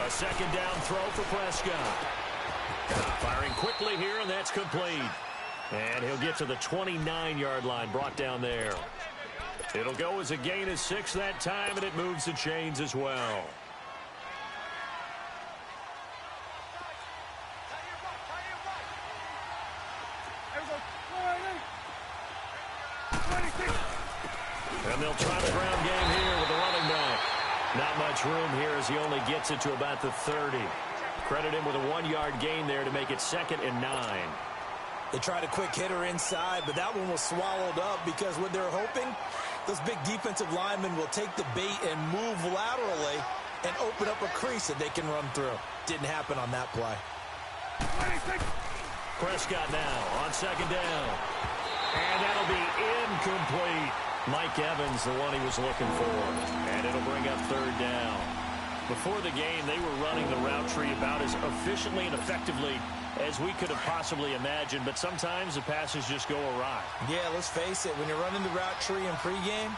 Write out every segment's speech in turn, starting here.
A second down throw for Prescott. Firing quickly here, and that's complete. And he'll get to the 29-yard line, brought down there. It'll go as a gain of 6 that time, and it moves the chains as well. And they'll try the ground game here with the running back. Not much room here as he only gets it to about the 30. Credit him with a 1-yard gain there to make it 2nd and 9. They tried a quick hitter inside, but that one was swallowed up because what they're hoping, those big defensive linemen will take the bait and move laterally and open up a crease that they can run through. Didn't happen on that play. Prescott now on 2nd down. And that'll be incomplete. Mike Evans, the one he was looking for. And it'll bring up 3rd down. Before the game, they were running the route tree about as efficiently and effectively as we could have possibly imagined, but sometimes the passes just go awry. Yeah, let's face it, when you're running the route tree in pregame,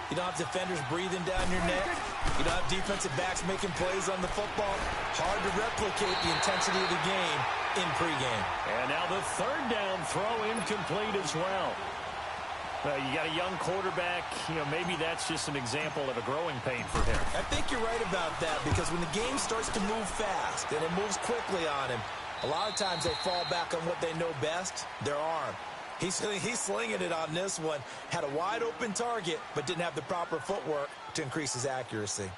you don't have defenders breathing down your neck. You don't have defensive backs making plays on the football. Hard to replicate the intensity of the game in pregame. And now the 3rd down throw incomplete as well. You got a young quarterback, maybe that's just an example of a growing pain for him. I think you're right about that because when the game starts to move fast and it moves quickly on him, a lot of times they fall back on what they know best, their arm. He's slinging it on this one. Had a wide open target, but didn't have the proper footwork to increase his accuracy.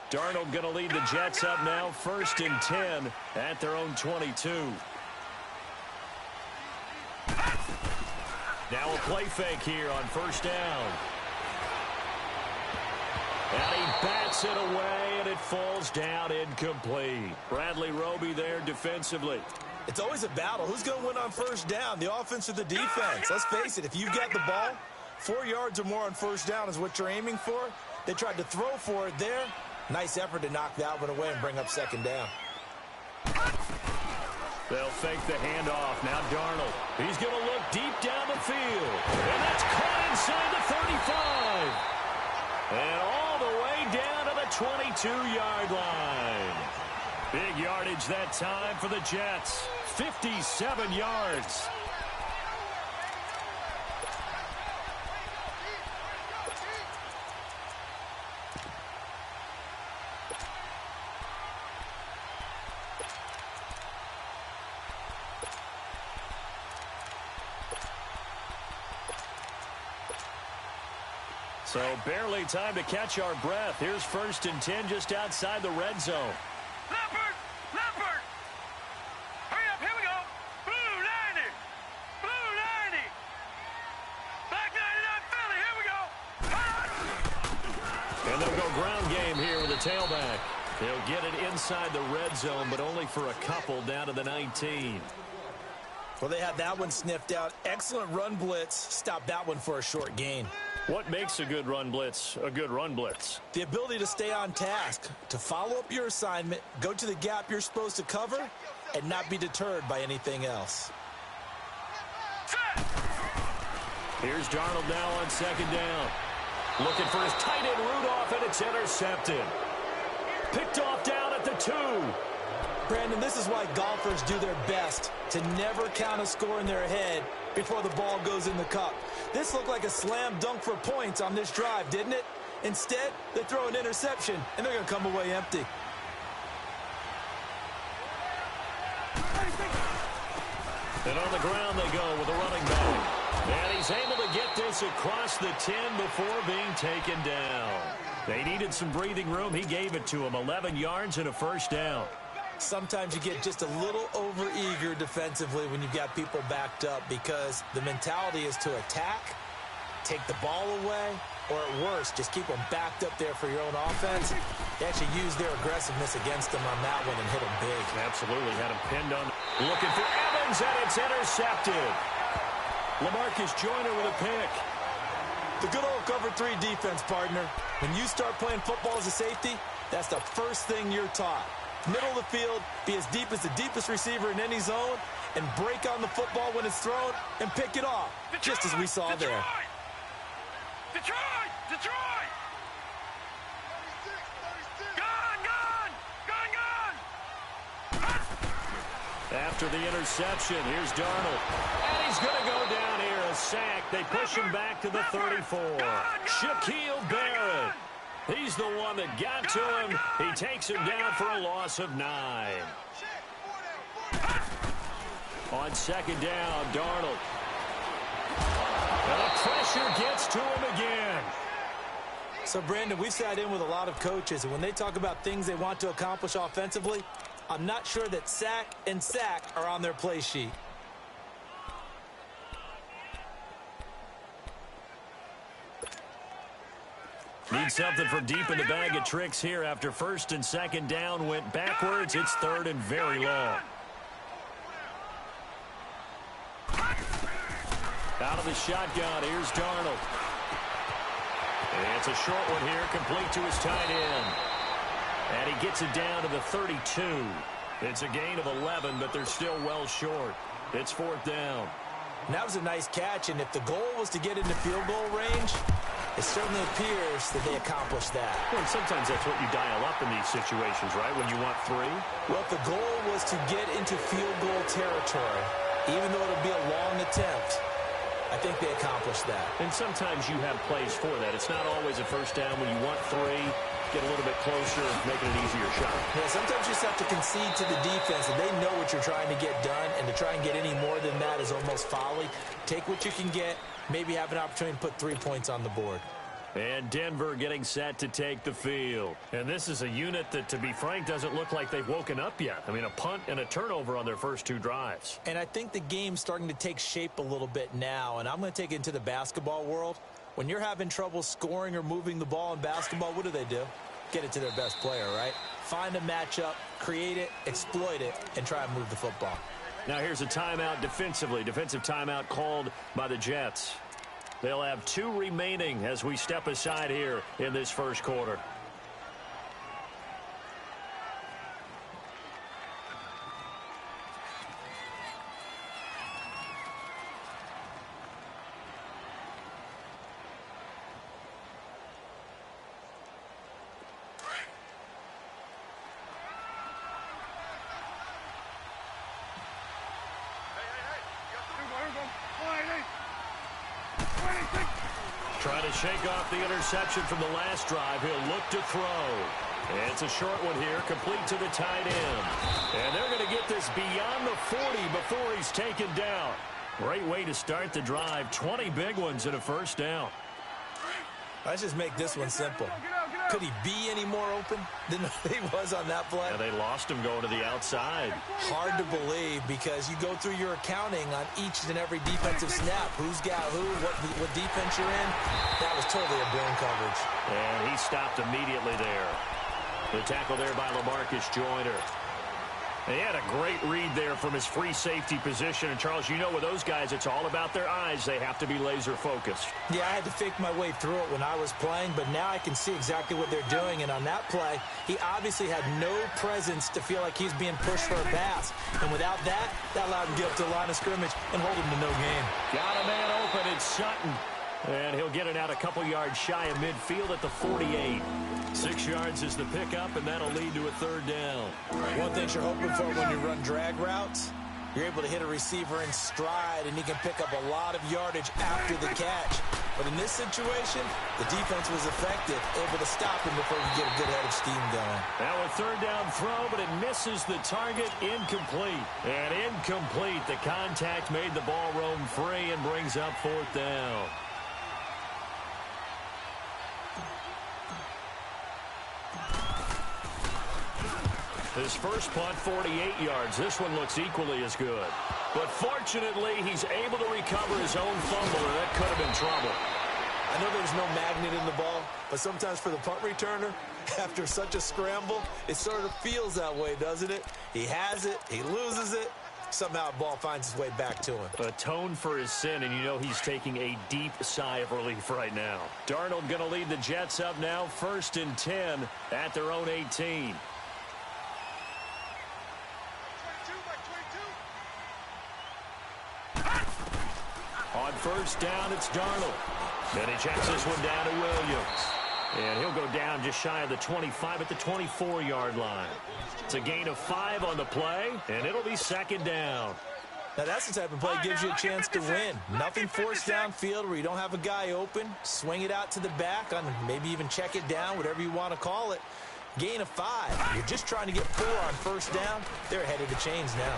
Darnold going to lead the Jets up now, 1st and 10 at their own 22. Now a play fake here on 1st down. And he bats it away, and it falls down incomplete. Bradley Roby there defensively. It's always a battle. Who's going to win on 1st down, the offense or the defense? Let's face it, if you've got the ball, 4 yards or more on 1st down is what you're aiming for. They tried to throw for it there. Nice effort to knock that one away and bring up 2nd down. They'll fake the handoff. Now Darnold. He's going to look deep down the field. And that's caught inside the 35. And all the way down to the 22-yard line. Big yardage that time for the Jets. 57 yards. So barely time to catch our breath. Here's 1st and 10 just outside the red zone. Leopard! Leopard! Hurry up, here we go! Blue 90! Blue 90! Black 99 Philly, here we go! And they'll go ground game here with the tailback. They'll get it inside the red zone, but only for a couple down to the 19. Well, they had that one sniffed out. Excellent run blitz. Stopped that one for a short gain. What makes a good run blitz a good run blitz? The ability to stay on task, to follow up your assignment, go to the gap you're supposed to cover, and not be deterred by anything else. Here's Darnold now on 2nd down. Looking for his tight end Rudolph, and it's intercepted. Picked off down at the 2. Brandon, this is why golfers do their best to never count a score in their head before the ball goes in the cup. This looked like a slam dunk for points on this drive, didn't it? Instead, they throw an interception, and they're going to come away empty. And on the ground they go with a running back. And he's able to get this across the 10 before being taken down. They needed some breathing room. He gave it to him. 11 yards and a 1st down. Sometimes you get just a little over-eager defensively when you've got people backed up because the mentality is to attack, take the ball away, or at worst, just keep them backed up there for your own offense. They actually used their aggressiveness against them on that one and hit them big. Absolutely. Had him pinned on. Looking for Evans, and it's intercepted. LaMarcus Joyner with a pick. The good old cover 3 defense, partner. When you start playing football as a safety, that's the first thing you're taught. Middle of the field, be as deep as the deepest receiver in any zone, and break on the football when it's thrown and pick it off, just as we saw there. Detroit! Detroit! Gone! Gone! Gone! Gone! After the interception, here's Darnold. And he's going to go down here, a sack. They push him back to the 34. Shaquille Barrett. He's the one that got to him. He takes him down for a loss of 9. On second down, Darnold. And the pressure gets to him again. So, Brandon, we've sat in with a lot of coaches, and when they talk about things they want to accomplish offensively, I'm not sure that sack and sack are on their play sheet. Need something from deep in the bag of tricks here after first and second down went backwards. It's third and very long. Out of the shotgun, here's Darnold. It's a short one here, complete to his tight end. And he gets it down to the 32. It's a gain of 11, but they're still well short. It's fourth down. And that was a nice catch, and if the goal was to get into field goal range, it certainly appears that they accomplished that. Well, and sometimes that's what you dial up in these situations, right, when you want 3? Well, if the goal was to get into field goal territory, even though it'll be a long attempt, I think they accomplished that. And sometimes you have plays for that. It's not always a first down when you want 3. Get a little bit closer, make it an easier shot. Yeah, sometimes you just have to concede to the defense, and they know what you're trying to get done, and to try and get any more than that is almost folly. Take what you can get, maybe have an opportunity to put 3 points on the board. And Denver getting set to take the field. And this is a unit that, to be frank, doesn't look like they've woken up yet. I mean, a punt and a turnover on their first 2 drives. And I think the game's starting to take shape a little bit now, and I'm going to take it into the basketball world. When you're having trouble scoring or moving the ball in basketball, what do? Get it to their best player, right? Find a matchup, create it, exploit it, and try and move the football. Now here's a timeout defensively. Defensive timeout called by the Jets. They'll have 2 remaining as we step aside here in this first quarter. Trying to shake off the interception from the last drive. He'll look to throw. It's a short one here, complete to the tight end. And they're going to get this beyond the 40 before he's taken down. Great way to start the drive. 20 big ones and a first down. Let's just make this one simple. Could he be any more open than he was on that play? Yeah, they lost him going to the outside. Hard to believe because you go through your accounting on each and every defensive snap. Who's got who, what defense you're in. That was totally a blown coverage. And he stopped immediately there. The tackle there by LaMarcus Joyner. He had a great read there from his free safety position. And, Charles, you know with those guys, it's all about their eyes. They have to be laser focused. Yeah, I had to fake my way through it when I was playing, but now I can see exactly what they're doing. And on that play, he obviously had no presence to feel like he's being pushed for a pass. And without that, that allowed him to get up to the line of scrimmage and hold him to no gain. Got a man open. It's Sutton. And he'll get it out a couple yards shy of midfield at the 48. 6 yards is the pickup, and that'll lead to a third down. One thing you're hoping for when you run drag routes, you're able to hit a receiver in stride, and he can pick up a lot of yardage after the catch. But in this situation, the defense was effective, able to stop him before he could get a good head of steam going. Now a third down throw, but it misses the target. Incomplete. And incomplete. The contact made the ball roam free and brings up fourth down. His first punt, 48 yards. This one looks equally as good. But fortunately, he's able to recover his own fumble, and that could have been trouble. I know there's no magnet in the ball, but sometimes for the punt returner, after such a scramble, it sort of feels that way, doesn't it? He has it, he loses it, somehow the ball finds its way back to him. Atone for his sin, and you know he's taking a deep sigh of relief right now. Darnold going to lead the Jets up now, 1st and 10 at their own 18. first down, it's Darnold. Then he checks this one down to Williams. And he'll go down just shy of the 25 at the 24-yard line. It's a gain of 5 on the play, and it'll be second down. Now, that's the type of play that gives you a chance to win. Nothing forced downfield where you don't have a guy open. Swing it out to the back, on maybe even check it down, whatever you want to call it. Gain of 5. You're just trying to get 4 on first down. They're ahead of the chains now.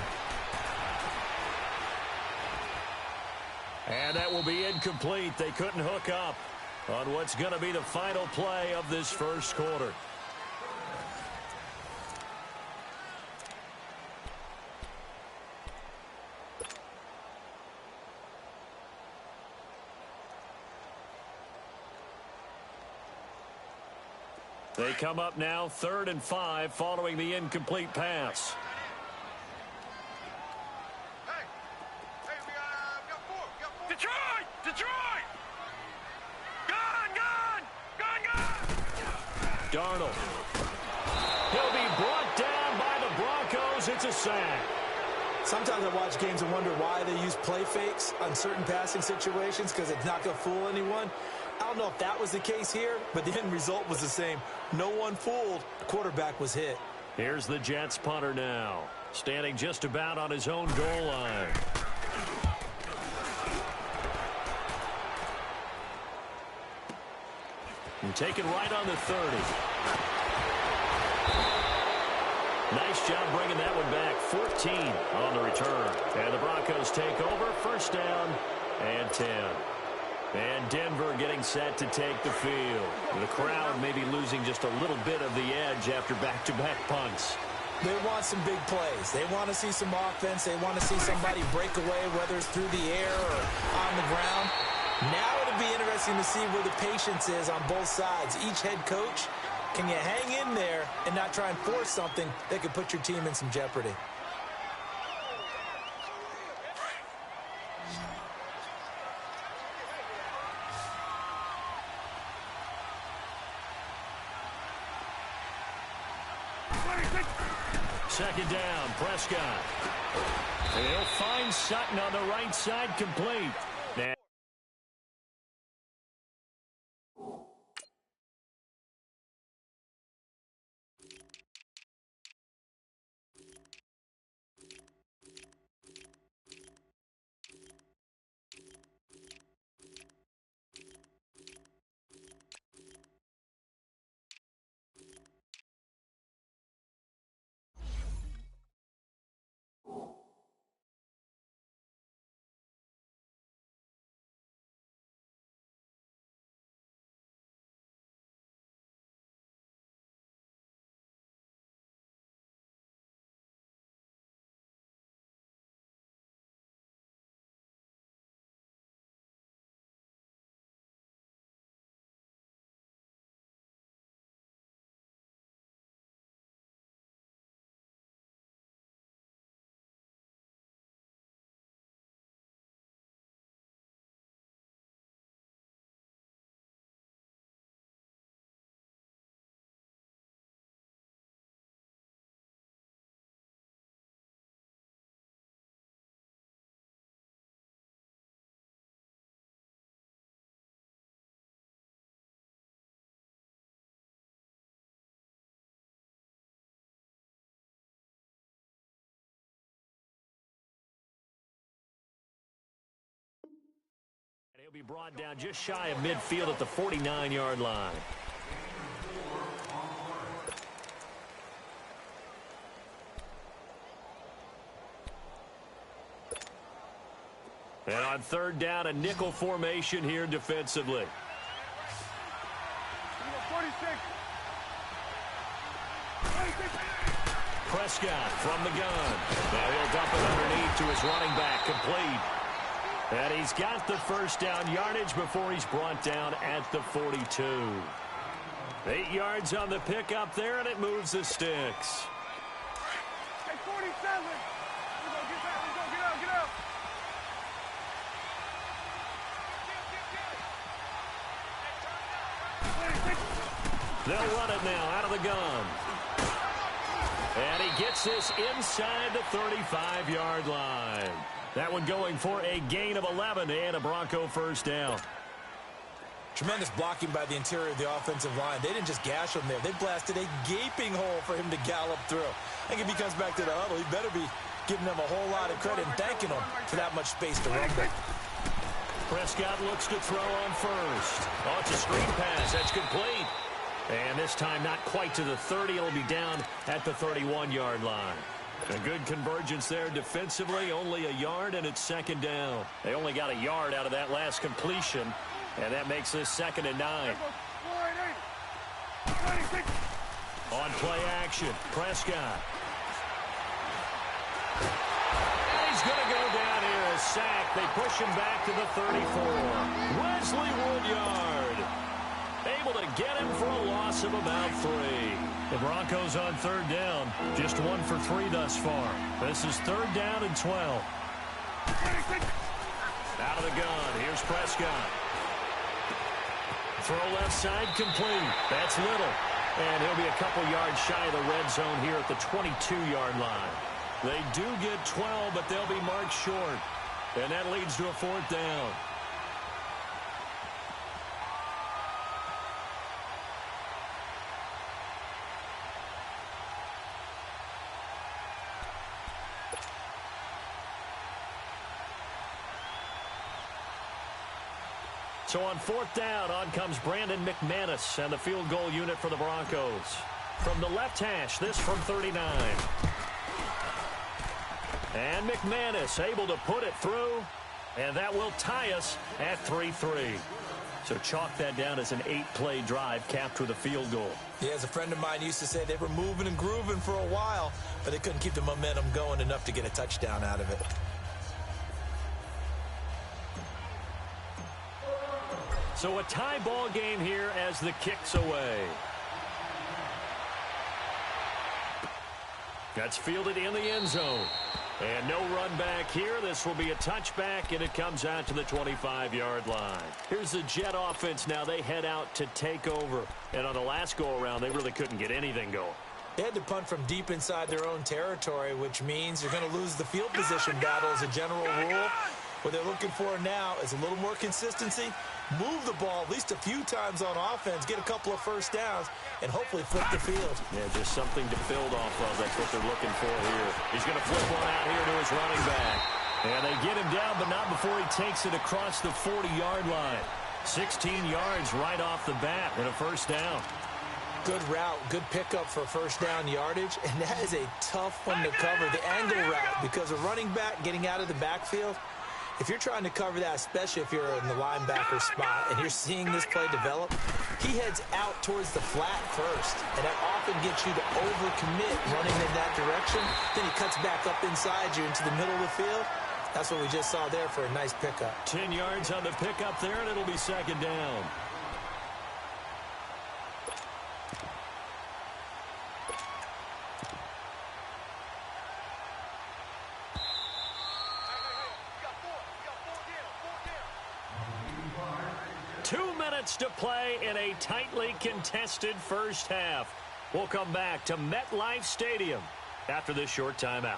And that will be incomplete. They couldn't hook up on what's going to be the final play of this first quarter. They come up now 3rd and 5 following the incomplete pass. Detroit! Detroit! Gone! Darnold. He'll be brought down by the Broncos. It's a sack. Sometimes I watch games and wonder why they use play fakes on certain passing situations because it's not going to fool anyone. I don't know if that was the case here, but the end result was the same. No one fooled. The quarterback was hit. Here's the Jets punter now, standing just about on his own goal line. And taken right on the 30. Nice job bringing that one back. 14 on the return. And the Broncos take over. First down and 10. And Denver getting set to take the field. The crowd maybe losing just a little bit of the edge after back-to-back punts. They want some big plays. They want to see some offense. They want to see somebody break away, whether it's through the air or on the ground. Now it'll be interesting to see where the patience is on both sides. Each head coach, can you hang in there and not try and force something that could put your team in some jeopardy? Second down, Prescott. And he'll find Sutton on the right side, complete. And he'll be brought down just shy of midfield at the 49-yard line. And on third down, a nickel formation here defensively. 46. Prescott from the gun. Now he'll dump it underneath to his running back, complete. And he's got the first down yardage before he's brought down at the 42. 8 yards on the pickup there, and it moves the sticks. Hey, 47. Get up. They'll run it now out of the gun. And he gets this inside the 35-yard line. That one going for a gain of 11 and a Bronco first down. Tremendous blocking by the interior of the offensive line. They didn't just gash him there. They blasted a gaping hole for him to gallop through. I think if he comes back to the huddle, he better be giving them a whole lot of credit and thanking them for that much space to run with. Prescott looks to throw on first. Oh, it's a screen pass. That's complete. And this time not quite to the 30. It'll be down at the 31-yard line. A good convergence there defensively. Only a yard, and it's second down. They only got a yard out of that last completion, and that makes this 2nd and 9. On play action, Prescott. And he's going to go down here, a sack. They push him back to the 34. Wesley Woodyard able to get him for a loss of about 3. The Broncos on 3rd down, just 1 for 3 thus far. This is 3rd down and 12. Out of the gun, here's Prescott. Throw left side, complete. That's Little. And he'll be a couple yards shy of the red zone here at the 22-yard line. They do get 12, but they'll be marked short. And that leads to a 4th down. So on 4th down, on comes Brandon McManus and the field goal unit for the Broncos. From the left hash, this from 39. And McManus able to put it through, and that will tie us at 3-3. So chalk that down as an 8-play drive capped with a field goal. Yeah, as a friend of mine used to say, they were moving and grooving for a while, but they couldn't keep the momentum going enough to get a touchdown out of it. So a tie ball game here as the kick's away. That's fielded in the end zone. And no run back here. This will be a touchback, and it comes out to the 25-yard line. Here's the Jet offense now. They head out to take over. And on the last go-around, they really couldn't get anything going. They had to punt from deep inside their own territory, which means you're going to lose the field position battle as a general rule. What they're looking for now is a little more consistency, move the ball at least a few times on offense, get a couple of first downs, and hopefully flip the field. Yeah, just something to build off of. That's what they're looking for here. He's going to flip one out here to his running back. And they get him down, but not before he takes it across the 40-yard line. 16 yards right off the bat and a first down. Good route, good pickup for first down yardage, and that is a tough one to cover, the angle route, because a running back getting out of the backfield, if you're trying to cover that, especially if you're in the linebacker spot and you're seeing this play develop, he heads out towards the flat first, and that often gets you to overcommit running in that direction. Then he cuts back up inside you into the middle of the field. That's what we just saw there for a nice pickup. 10 yards on the pickup there, and it'll be second down. To play in a tightly contested first half. We'll come back to MetLife Stadium after this short timeout.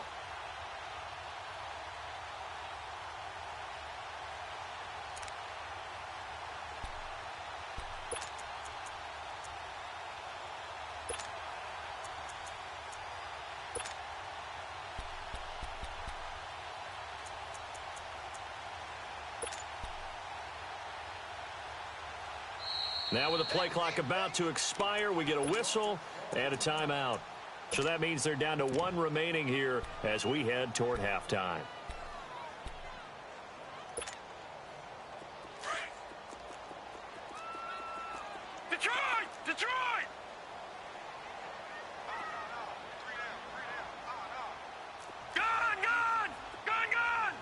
Now with the play clock about to expire, we get a whistle and a timeout. So that means they're down to 1 remaining here as we head toward halftime. Detroit! Detroit! Gun! Gun! Gun! Gun!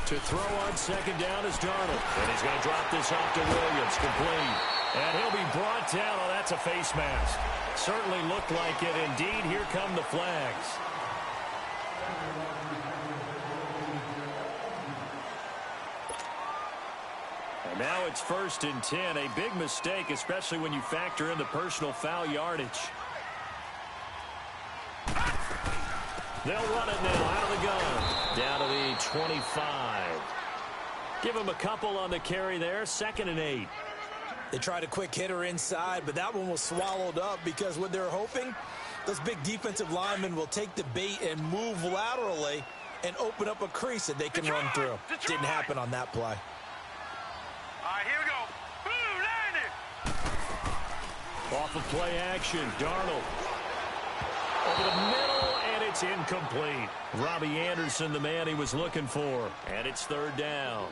To throw on second down is Darnold. And he's going to drop this off to Williams. Complete. And he'll be brought down. Oh, that's a face mask. Certainly looked like it. Indeed, here come the flags. And now it's 1st and 10. A big mistake, especially when you factor in the personal foul yardage. They'll run it now out of the gun. Down to the 25. Give him a couple on the carry there. 2nd and 8. They tried a quick hitter inside, but that one was swallowed up because what they're hoping, those big defensive linemen will take the bait and move laterally and open up a crease that they can run through. Didn't happen on that play. All right, here we go. Boom, landed. Off of play action, Darnold. Over the middle, and it's incomplete. Robbie Anderson, the man he was looking for. And it's 3rd down.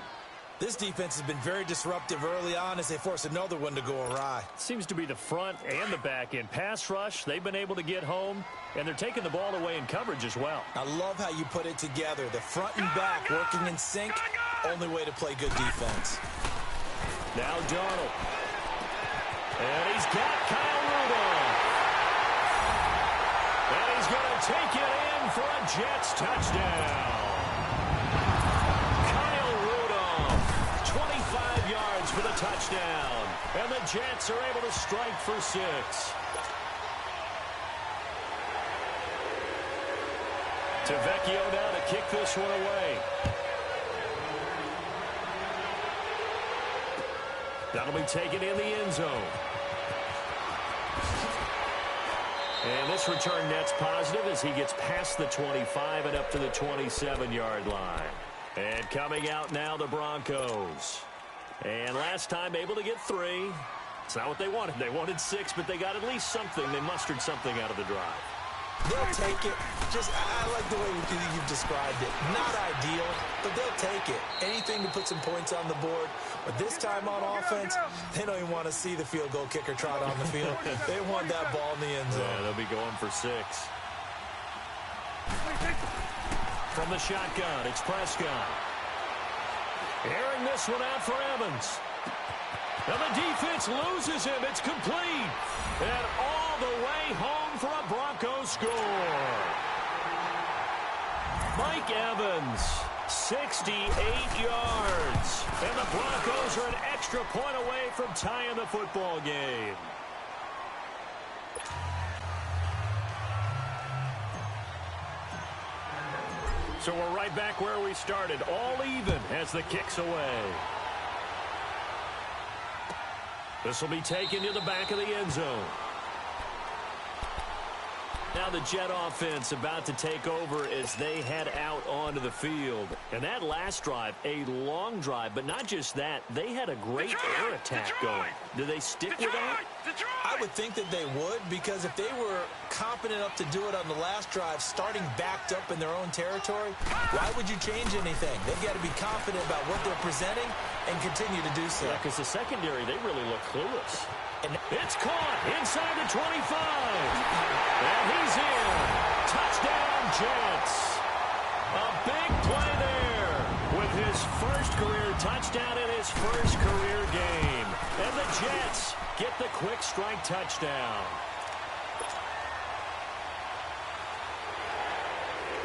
This defense has been very disruptive early on as they force another one to go awry. Seems to be the front and the back end. Pass rush, they've been able to get home, and they're taking the ball away in coverage as well. I love how you put it together. The front and back working in sync, only way to play good defense. Now Darnold. And he's got Kyle Rudolph. And he's going to take it in for a Jets touchdown. 25 yards for the touchdown. And the Jets are able to strike for 6. Vecchio now to kick this one away. That'll be taken in the end zone. And this return net's positive as he gets past the 25 and up to the 27-yard line. And coming out now, the Broncos. And last time able to get 3. It's not what they wanted. They wanted 6, but they got at least something. They mustered something out of the drive. They'll take it. I like the way you've described it. Not ideal, but they'll take it. Anything to put some points on the board. But this time on offense, they don't even want to see the field goal kicker trot on the field. They want that ball in the end zone. Yeah, they'll be going for 6. From the shotgun, it's Prescott. Airing this one out for Evans. And the defense loses him. It's complete. And all the way home for a Broncos score. Mike Evans, 68 yards. And the Broncos are an extra point away from tying the football game. So we're right back where we started, all even as the kick's away. This will be taken to the back of the end zone. Now the Jet offense about to take over as they head out onto the field. And that last drive, a long drive, but not just that. They had a great air attack going. Do they stick with that? I would think that they would, because if they were competent enough to do it on the last drive, starting backed up in their own territory, why would you change anything? They've got to be confident about what they're presenting and continue to do so. Yeah, because the secondary, they really look clueless. And it's caught inside the 25. And he's in. Touchdown, Jets. A big play there with his first career touchdown in his first career game. And the Jets get the quick strike touchdown.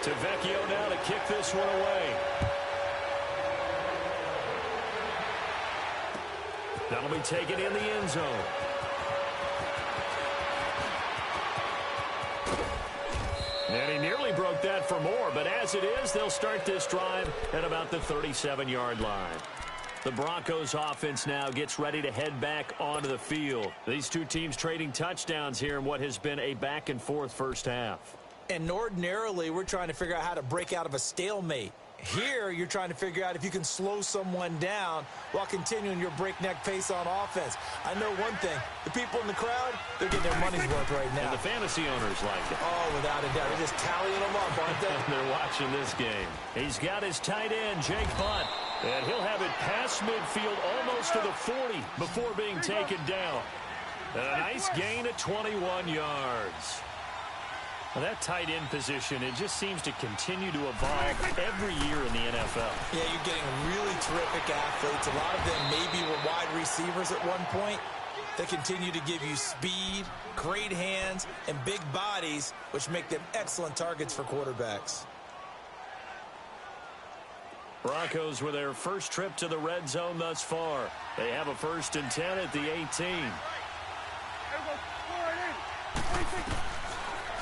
Vecchio now to kick this one away. That'll be taken in the end zone. And he nearly broke that for more, but as it is, they'll start this drive at about the 37-yard line. The Broncos offense now gets ready to head back onto the field. These two teams trading touchdowns here in what has been a back-and-forth first half. And ordinarily, we're trying to figure out how to break out of a stalemate. Here, you're trying to figure out if you can slow someone down while continuing your breakneck pace on offense. I know one thing. The people in the crowd, they're getting their money's worth right now. And the fantasy owners like it. Oh, without a doubt. They're just tallying them up, aren't they? They're watching this game. He's got his tight end, Jake Butt. And he'll have it past midfield almost to the 40 before being taken down. And a nice gain of 21 yards. Well, that tight end position, it just seems to continue to evolve every year in the NFL. Yeah, you're getting really terrific athletes. A lot of them maybe were wide receivers at one point. They continue to give you speed, great hands, and big bodies, which make them excellent targets for quarterbacks. Broncos with their first trip to the red zone thus far. They have a 1st and 10 at the 18.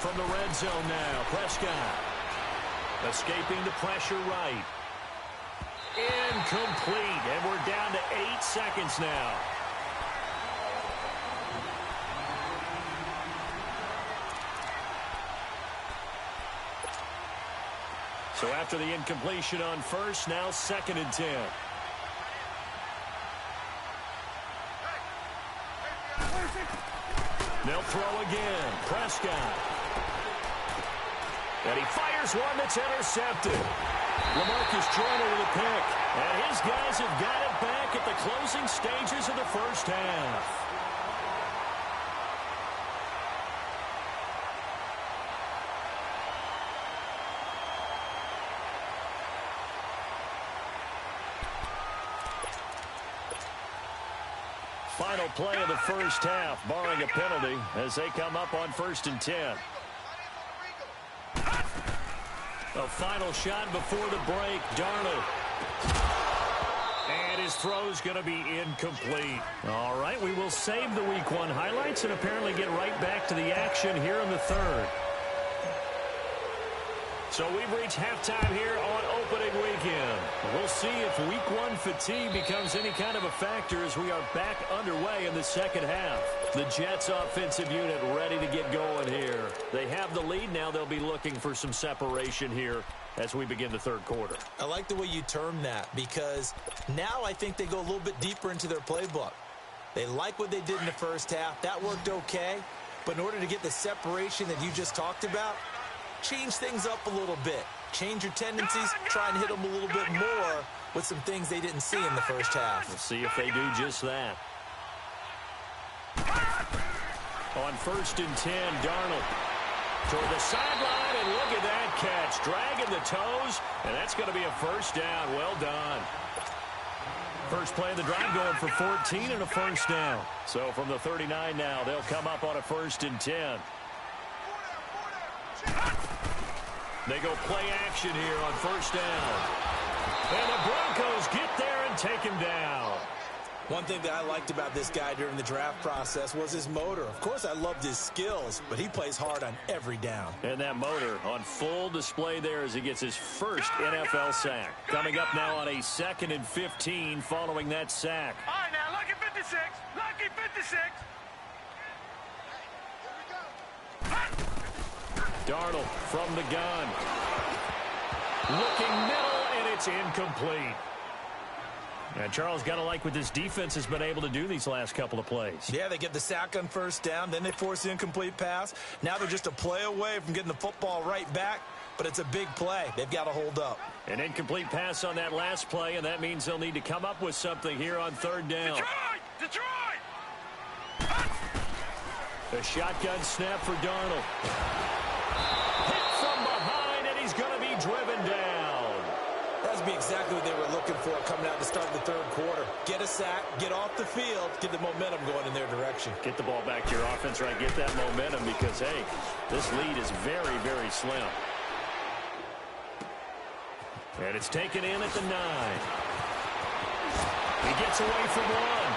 From the red zone now, Prescott. Escaping the pressure right. Incomplete, and we're down to 8 seconds now. So after the incompletion on first, now 2nd and 10. They'll throw again. Prescott. And he fires one that's intercepted. LaMarcus Joyner with a pick. And his guys have got it back at the closing stages of the first half. Final play of the first half, barring a penalty, as they come up on 1st and 10. A final shot before the break. Darnold. And his throw's going to be incomplete. All right, we will save the Week 1 highlights and apparently get right back to the action here in the 3rd. So we've reached halftime here on opening weekend. We'll see if Week 1 fatigue becomes any kind of a factor as we are back underway in the second half. The Jets offensive unit ready to get going here. They have the lead now. They'll be looking for some separation here as we begin the 3rd quarter. I like the way you term that because now I think they go a little bit deeper into their playbook. They like what they did in the first half. That worked okay. But in order to get the separation that you just talked about, change things up a little bit. Change your tendencies. Try and hit them a little bit more with some things they didn't see in the first half. We'll see if they do just that. On 1st and 10, Darnold toward the sideline, and look at that catch. Dragging the toes, and that's going to be a first down. Well done. First play of the drive going for 14 and a first down. So from the 39 now, they'll come up on a 1st and 10. They go play action here on 1st down. And the Broncos get there and take him down. One thing that I liked about this guy during the draft process was his motor. Of course, I loved his skills, but he plays hard on every down. And that motor on full display there as he gets his first NFL sack. Coming up now on a 2nd and 15 following that sack. All right, now, lucky 56. Lucky 56. Darnold from the gun. Looking middle, and it's incomplete. And Charles, got to like what this defense has been able to do these last couple of plays. Yeah, they get the sack on 1st down, then they force the incomplete pass. Now they're just a play away from getting the football right back, but it's a big play. They've got to hold up. An incomplete pass on that last play, and that means they'll need to come up with something here on 3rd down. Detroit! A shotgun snap for Darnold. Hit from behind, and he's going to be driven down. That would be exactly what they were looking for coming out to start the 3rd quarter. Get a sack, get off the field, get the momentum going in their direction. Get the ball back to your offense, right? Get that momentum because, hey, this lead is very, very slim. And it's taken in at the 9. He gets away from one.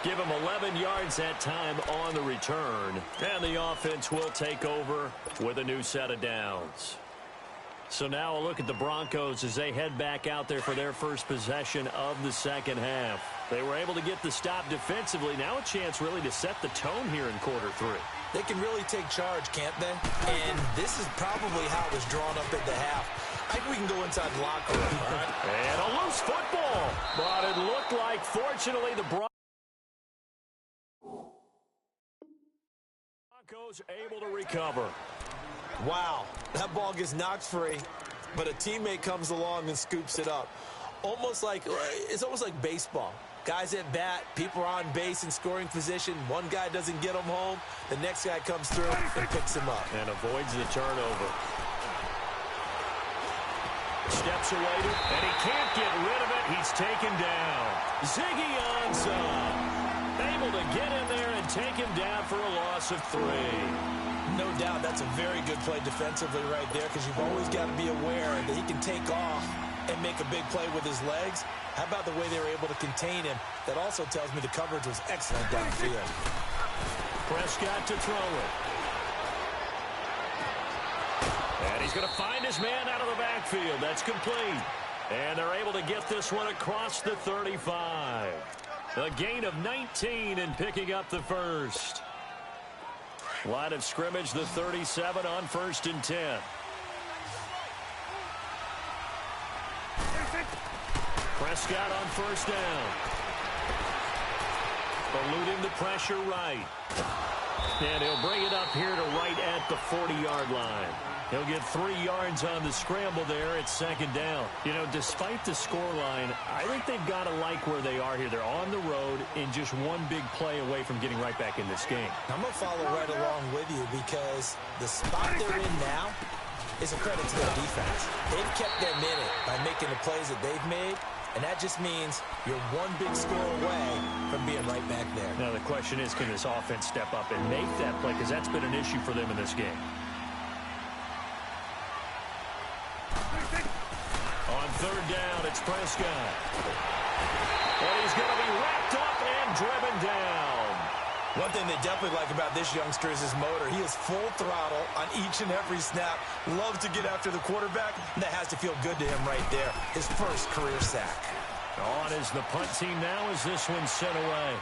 Give him 11 yards that time on the return. And the offense will take over with a new set of downs. So now a look at the Broncos as they head back out there for their first possession of the second half. They were able to get the stop defensively. Now a chance really to set the tone here in quarter 3. They can really take charge, can't they? And this is probably how it was drawn up at the half. I think we can go inside the locker room, all right? And a loose football. But it looked like, fortunately, the Broncos able to recover. Wow, that ball gets knocked free, but a teammate comes along and scoops it up. It's almost like baseball. Guys at bat, people are on base in scoring position. One guy doesn't get him home. The next guy comes through and picks him up. And avoids the turnover. Steps away, and he can't get rid of it. He's taken down. Ziggy Ansah able to get in there and take him down for a loss of 3. No doubt that's a very good play defensively right there because you've always got to be aware that he can take off and make a big play with his legs. How about the way they were able to contain him? That also tells me the coverage was excellent downfield. Prescott to throw it. He's going to find his man out of the backfield. That's complete. And they're able to get this one across the 35. A gain of 19 and picking up the first. Line of scrimmage, the 37 on 1st and 10. Prescott on 1st down. Eluding the pressure right. And he'll bring it up here to right at the 40-yard line. He'll get 3 yards on the scramble there at 2nd down. You know, despite the scoreline, I think they've got to like where they are here. They're on the road in just one big play away from getting right back in this game. I'm going to follow right along with you because the spot they're in now is a credit to their defense. They've kept them in it by making the plays that they've made, and that just means you're one big score away from being right back there. Now, the question is, can this offense step up and make that play? Because that's been an issue for them in this game. On 3rd down, it's Prescott. And he's going to be wrapped up and driven down. One thing they definitely like about this youngster is his motor. He is full throttle on each and every snap. Loves to get after the quarterback, and that has to feel good to him right there. His first career sack. On is the punt team now as this one's sent away.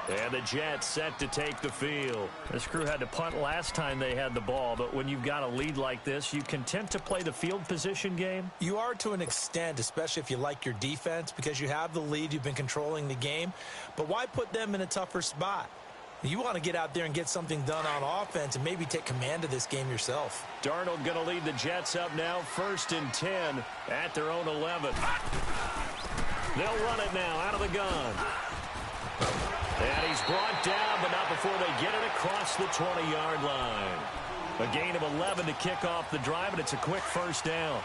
And the Jets set to take the field. This crew had to punt last time they had the ball, but when you've got a lead like this, you content to play the field position game? You are to an extent, especially if you like your defense, because you have the lead, you've been controlling the game. But why put them in a tougher spot? You want to get out there and get something done on offense and maybe take command of this game yourself. Darnold going to lead the Jets up now, 1st and 10 at their own 11. They'll run it now out of the gun. And he's brought down, but not before they get it across the 20-yard line. A gain of 11 to kick off the drive, and it's a quick 1st down.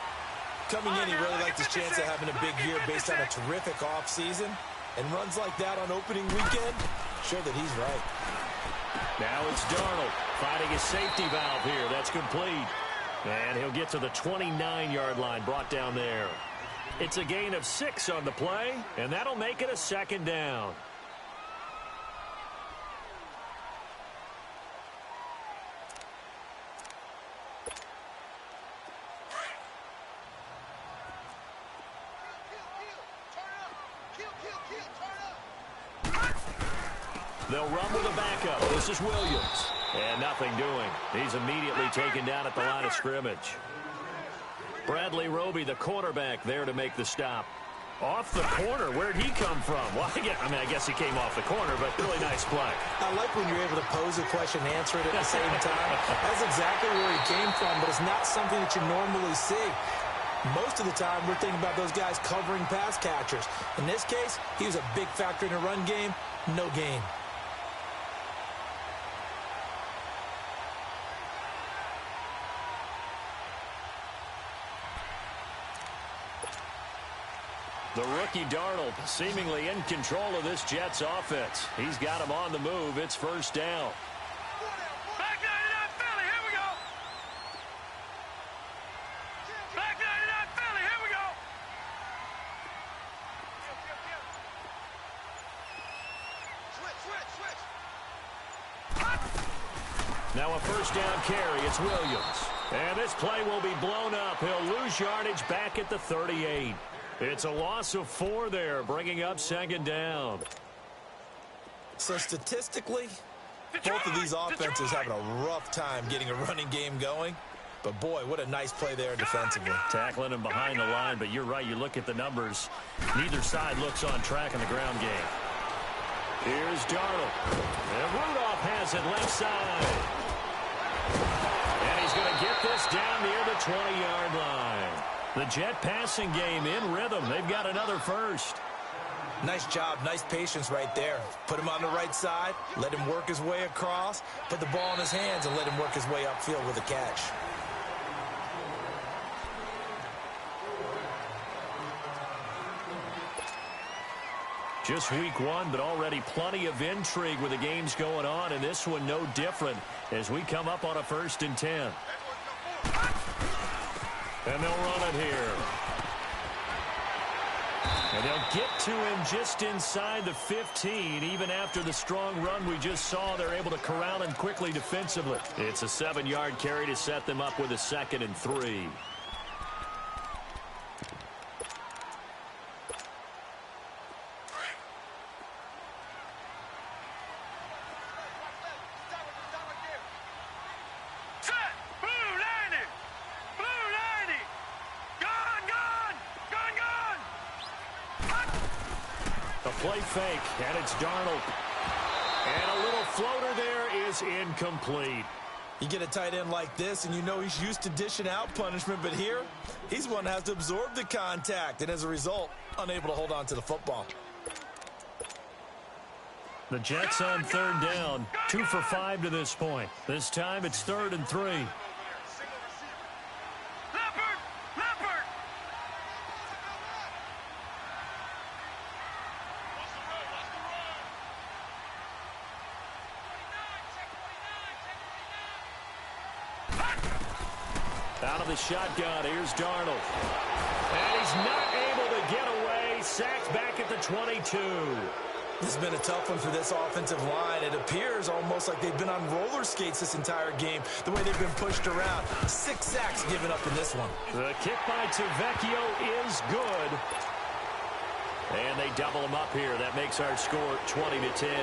Coming in, he really liked his chance of having a big year based on a terrific offseason. And runs like that on opening weekend, show that he's right. Now it's Darnold finding his safety valve here. That's complete. And he'll get to the 29-yard line, brought down there. It's a gain of 6 on the play, and that'll make it a 2nd down. They'll run with a backup. This is Williams. And nothing doing. He's immediately taken down at the line of scrimmage. Bradley Roby, the quarterback, there to make the stop. Off the corner. Where'd he come from? Well, I guess he came off the corner, but really nice play. I like when you're able to pose a question and answer it at the same time. That's exactly where he came from, but it's not something that you normally see. Most of the time, we're thinking about those guys covering pass catchers. In this case, he was a big factor in the run game. No gain. The rookie Darnold seemingly in control of this Jets offense. He's got him on the move. It's 1st down. Back 99 Philly, here we go. Back 99 Philly, here we go. Switch. Now a 1st down carry. It's Williams. And this play will be blown up. He'll lose yardage back at the 38. It's a loss of 4 there, bringing up 2nd down. So statistically, both of these offenses having a rough time getting a running game going. But, boy, what a nice play there defensively. Tackling him behind the line, but you're right. You look at the numbers. Neither side looks on track in the ground game. Here's Darnold. And Rudolph has it left side. And he's going to get this down near the 20-yard line. The Jet passing game in rhythm. They've got another 1st. Nice job, nice patience right there. Put him on the right side, let him work his way across, put the ball in his hands, and let him work his way upfield with a catch. Just week 1, but already plenty of intrigue with the games going on, and this one no different as we come up on a 1st and 10. And they'll run it here. And they'll get to him just inside the 15. Even after the strong run we just saw, they're able to corral him quickly defensively. It's a 7-yard carry to set them up with a 2nd and 3. Play fake, and it's Darnold. And a little floater there is incomplete. You get a tight end like this, and you know he's used to dishing out punishment, but here, he's one that has to absorb the contact, and as a result, unable to hold on to the football. The Jets on 3rd down, 2 for 5 to this point. This time it's 3rd and 3. Out of the shotgun, here's Darnold. And he's not able to get away. Sacked back at the 22. This has been a tough one for this offensive line. It appears almost like they've been on roller skates this entire game, the way they've been pushed around. 6 sacks given up in this one. The kick by Tavecchio is good. And they double him up here. That makes our score 20-10.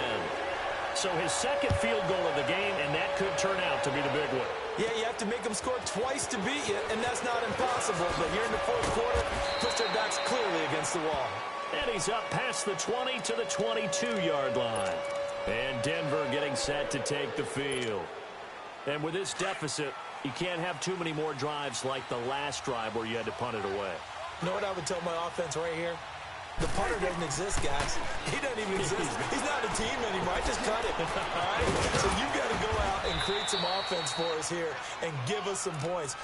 So his 2nd field goal of the game, and that could turn out to be the big one. Yeah, you have to make them score twice to beat you, and that's not impossible. But here in the 4th quarter, pushed their backs clearly against the wall. And he's up past the 20 to the 22-yard line. And Denver getting set to take the field. And with this deficit, you can't have too many more drives like the last drive where you had to punt it away. You know what I would tell my offense right here? The punter doesn't exist, guys. He doesn't even exist. He's not a team anymore. I just cut it. All right? So you've got to go out and create some offense for us here and give us some points.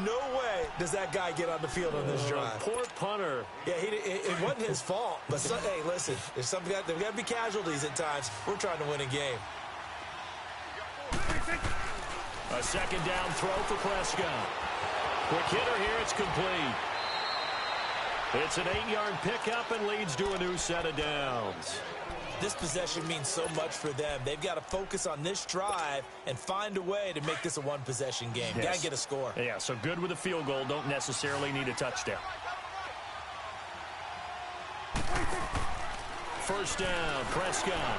No way does that guy get on the field on this drive. Poor punter. Yeah, it wasn't his fault. But, hey, listen, there's got to be casualties at times. We're trying to win a game. A 2nd down throw for Prescott. Quick hitter here. It's complete. It's an 8-yard pickup and leads to a new set of downs. This possession means so much for them. They've got to focus on this drive and find a way to make this a one-possession game. Yes. Got to get a score. Yeah, so good with a field goal. Don't necessarily need a touchdown. 1st down, Prescott.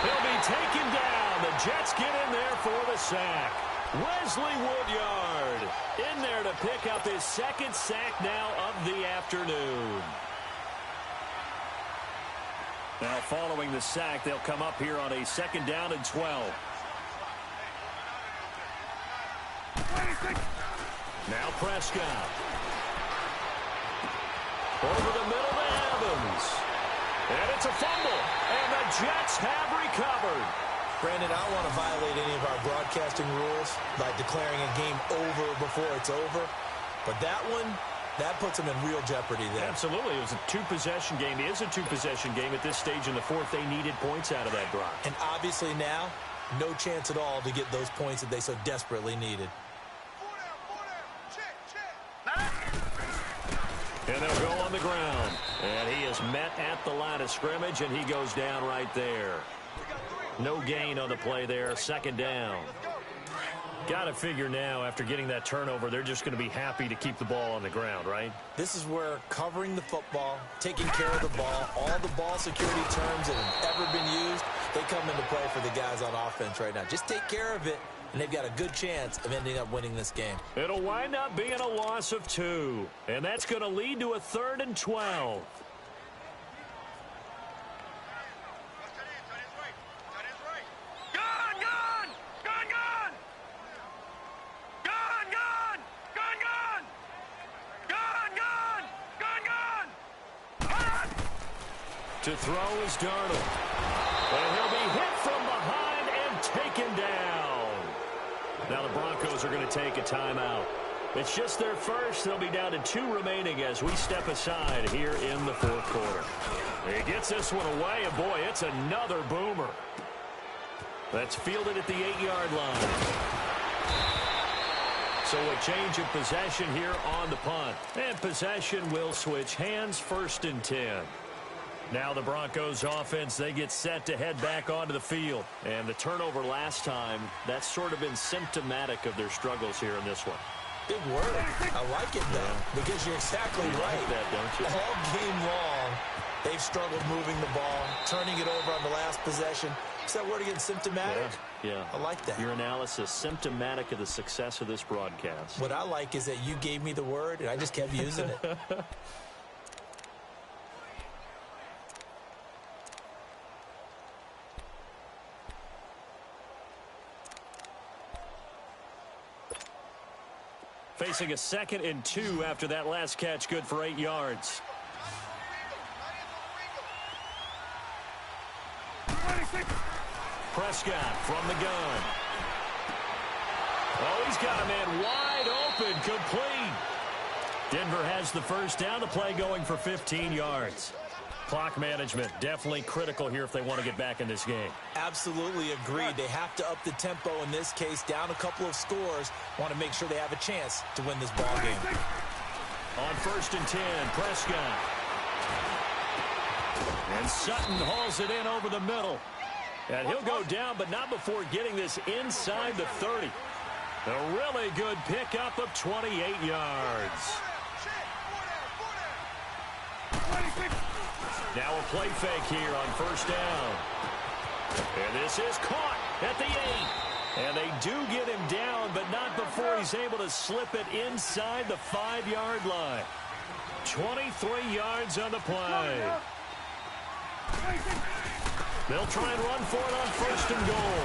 He'll be taken down. The Jets get in there for the sack. Wesley Woodyard in there to pick up his 2nd sack now of the afternoon. Now following the sack, they'll come up here on a 2nd down and 12. Now Prescott. Over the middle to Evans. And it's a fumble. And the Jets have recovered. Brandon, I don't want to violate any of our broadcasting rules by declaring a game over before it's over. But that one, that puts them in real jeopardy there. Absolutely. It was a 2-possession game. It is a 2-possession game at this stage in the 4th. They needed points out of that drive. And obviously now, no chance at all to get those points that they so desperately needed. And they'll go on the ground. And he is met at the line of scrimmage, and he goes down right there. No gain on the play there. 2nd down. Got to figure now, after getting that turnover, they're just going to be happy to keep the ball on the ground, right? This is where covering the football, taking care of the ball, all the ball security terms that have ever been used, they come into play for the guys on offense right now. Just take care of it, and they've got a good chance of ending up winning this game. It'll wind up being a loss of 2, and that's going to lead to a 3rd and 12. To throw is Darnold. And he'll be hit from behind and taken down. Now the Broncos are going to take a timeout. It's just their first. They'll be down to 2 remaining as we step aside here in the 4th quarter. He gets this one away, and boy, it's another boomer. That's fielded at the 8-yard line. So a change of possession here on the punt. And possession will switch hands, 1st and 10. Now the Broncos offense, they get set to head back onto the field. And the turnover last time, that's sort of been symptomatic of their struggles here in this one. Big word. I like it, though, because you're exactly right. Like that, don't you? All game long, they've struggled moving the ball, turning it over on the last possession. Is that word again, symptomatic? Yeah. I like that. Your analysis, symptomatic of the success of this broadcast. What I like is that you gave me the word, and I just kept using it. Facing a 2nd and 2 after that last catch, good for 8 yards. Prescott from the gun. Oh, he's got a man wide open, complete. Denver has the first down. The play going for 15 yards. Clock management definitely critical here if they want to get back in this game. Absolutely agreed. They have to up the tempo in this case, down a couple of scores. Want to make sure they have a chance to win this ball game. On 1st and 10, Prescott. And Sutton hauls it in over the middle. And he'll go down, but not before getting this inside the 30. A really good pickup of 28 yards. Now a play fake here on 1st down. And this is caught at the 8. And they do get him down, but not before he's able to slip it inside the 5-yard line. 23 yards on the play. They'll try and run for it on 1st and goal.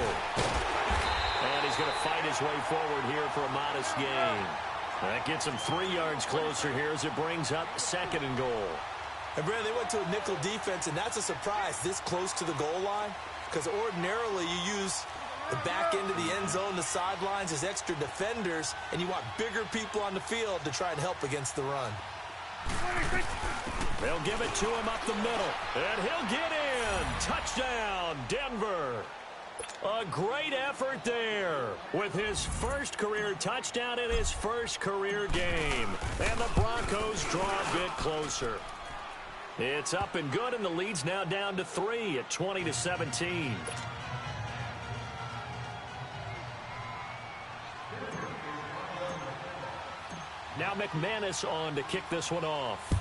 And he's going to fight his way forward here for a modest gain. That gets him 3 yards closer here as it brings up 2nd and goal. And, Brad, they went to a nickel defense, and that's a surprise this close to the goal line, because ordinarily you use the back end of the end zone, the sidelines as extra defenders, and you want bigger people on the field to try and help against the run. They'll give it to him up the middle, and he'll get in. Touchdown, Denver. A great effort there with his first career touchdown in his first career game. And the Broncos draw a bit closer. It's up and good, and the lead's now down to 3 at 20-17. Now McManus on to kick this one off.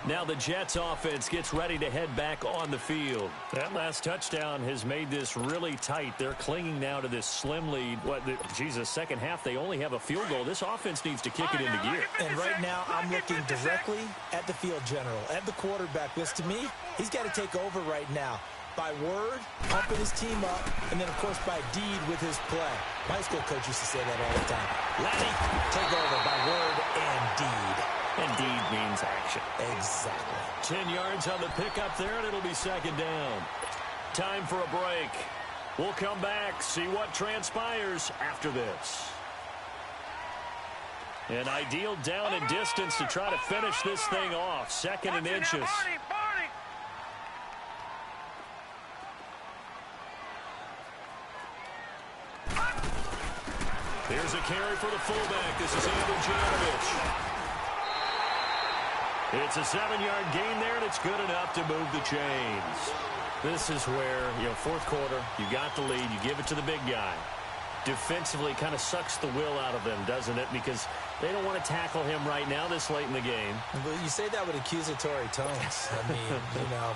Now the Jets offense gets ready to head back on the field. That last touchdown has made this really tight. They're clinging now to this slim lead. Second half, they only have a field goal. This offense needs to kick it into gear. And right now, I'm looking directly at the field general, at the quarterback. Because to me, he's got to take over right now. By word, pumping his team up, and then, of course, by deed with his play. My high school coach used to say that all the time. Laddie, take over by word and deed. And deed means action. Exactly. 10 yards on the pickup there, and it'll be 2nd down. Time for a break. We'll come back, see what transpires after this. An ideal down and distance to try to finish this thing off. 2nd and inches. Here's a carry for the fullback. This is Andrew Janovich. It's a 7-yard gain there, and it's good enough to move the chains. This is where, 4th quarter, you got the lead, you give it to the big guy. Defensively kind of sucks the will out of them, doesn't it? Because they don't want to tackle him right now this late in the game. Well, you say that with accusatory tones. I mean,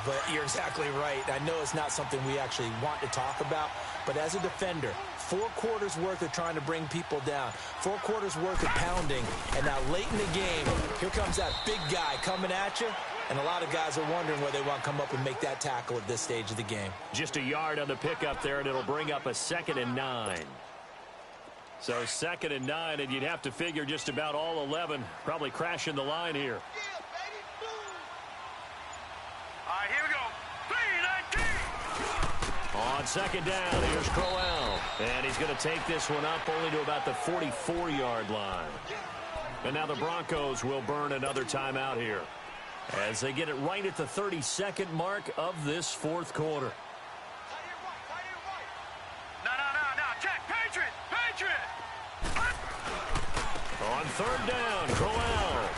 but you're exactly right. I know it's not something we actually want to talk about, but as a defender, 4 quarters worth of trying to bring people down, 4 quarters worth of pounding, and now late in the game, here comes that big guy coming at you, and a lot of guys are wondering whether they want to come up and make that tackle at this stage of the game. Just a yard on the pickup there, and it'll bring up a 2nd and 9. So 2nd and 9, and you'd have to figure just about all 11 probably crashing the line here. All right, here we go. 3-19. On 2nd down, here's Crowell. And he's going to take this one up only to about the 44-yard line. And now the Broncos will burn another timeout here. as they get it right at the 32nd mark of this fourth quarter. No. Check. Patriot. On third down, Crowell.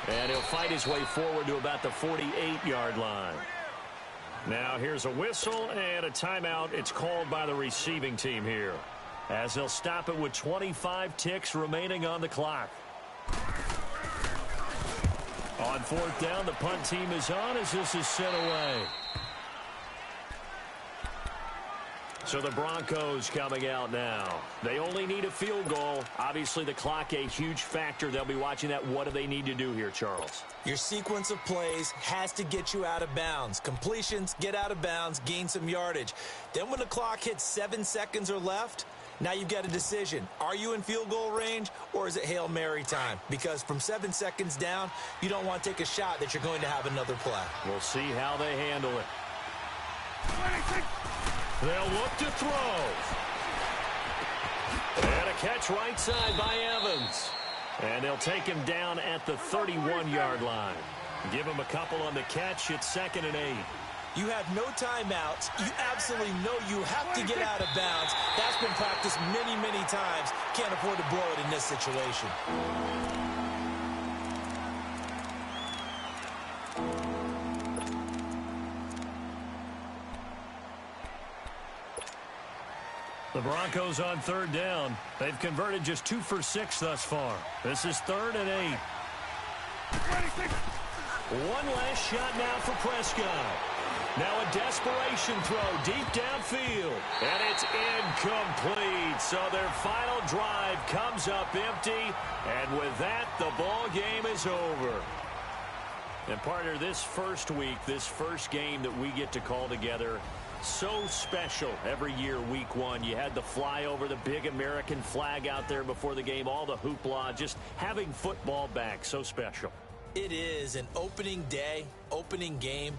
And he'll fight his way forward to about the 48-yard line. Now here's a whistle and a timeout. It's called by the receiving team here, as they'll stop it with 25 ticks remaining on the clock. On fourth down, the punt team is on as this is sent away. So the Broncos coming out now. They only need a field goal. Obviously, the clock a huge factor. They'll be watching that. What do they need to do here, Charles? Your sequence of plays has to get you out of bounds. Completions, get out of bounds, gain some yardage. Then when the clock hits 7 seconds or left, now you've got a decision. Are you in field goal range, or is it Hail Mary time? Because from 7 seconds down, you don't want to take a shot that you're going to have another play. We'll see how they handle it. They'll look to throw. And a catch right side by Evans. And they'll take him down at the 31-yard line. Give him a couple on the catch. It's 2nd and 8. You have no timeouts. You absolutely know you have to get out of bounds. That's been practiced many, many times. Can't afford to blow it in this situation. The Broncos on third down. They've converted just 2 for 6 thus far. This is 3rd and 8. One last shot now for Prescott. Now a desperation throw deep downfield. And it's incomplete. So their final drive comes up empty. And with that, the ball game is over. And partner, this first week, this first game that we get to call together, so special every year, week one. You had the flyover, the big American flag out there before the game, all the hoopla, just having football back, so special. It is an opening day, opening game.